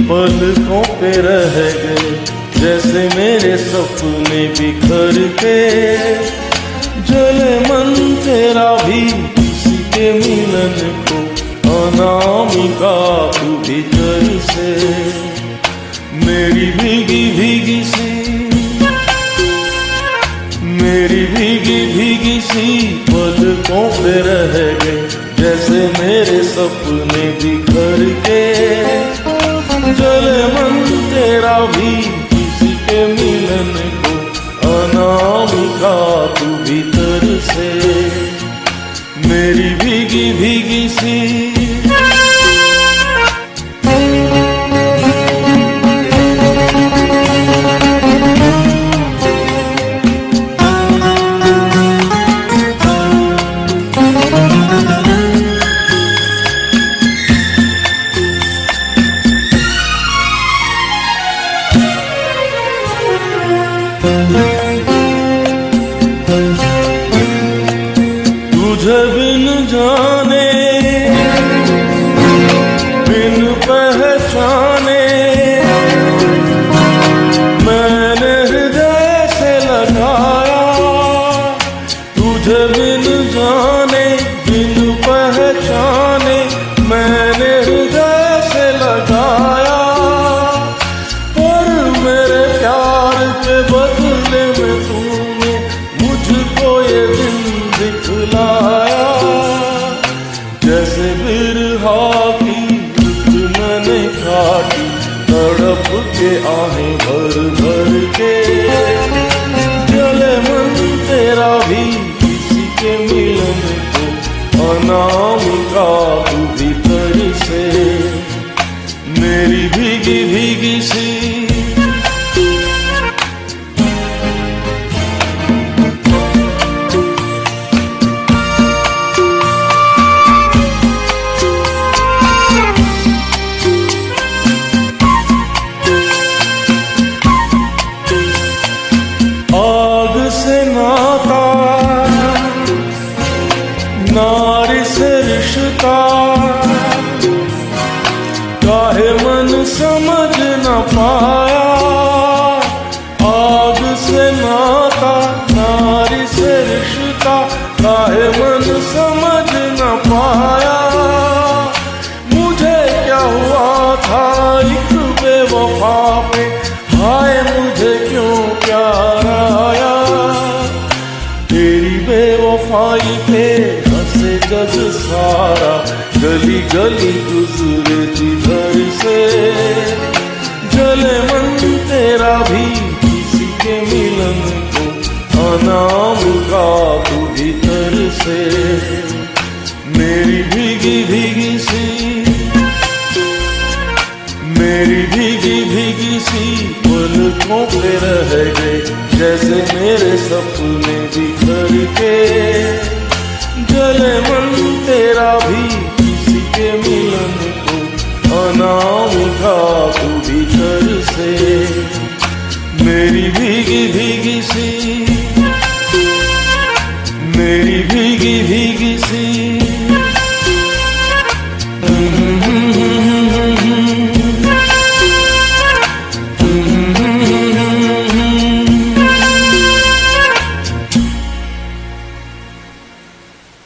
पलकों पे रह गए जैसे मेरे सपने बिखर के। जले मन तेरा भी किसी के मिलन को, अनामिका तू भीतर से। मेरी भीगी भीगी सी, मेरी भीगी भीगी सी पलकों पे रह गए जैसे मेरे सपने बिखर के। जले मन तेरा भी किसी के मिलन को, अनामिका तू भीतर से। मेरी भीगी भीगी सी। तुझे बिन जाने बिन पहचाने मैंने हृदय से लगाया। तुझे बिन जाने बिन पहचाने मैंने हृदय से लगाया। पर मेरे प्यार के बदले में तूने मुझको ये दिन दिखलाया। जैसे बिरहा की रुत मैंने काटी, तड़प के आहें भर भर के। जले मन तेरा भी किसी के मिलन को, अनामिका तू भीतर से। मेरी भीगी भीगी सी। आग से नाता, नारी से रिश्ता, काहे मन समझ न पाया। आग से नाता, नारी से रिश्ता, काहे मन समझ न पाया। मुझे क्या हुआ था एक बेवफा पे, हाय मुझे क्यों प्यार आया। तेरी बेवफाई पे हंसे जग सारा, गली गली गुजरे जिधर से। जले मन तेरा भी किसी के मिलन को, अनामिका तू भीतर से। मेरी भीगी भीगी सी, मेरी भीगी भीगी सी पलकों पे रह गए जैसे मेरे सपने बिखर के। जले मन तेरा भी किसी के मिलन को, अनामिका तू भीतर से। मेरी भीगी भीगी सी, मेरी भीगी भीगी सी।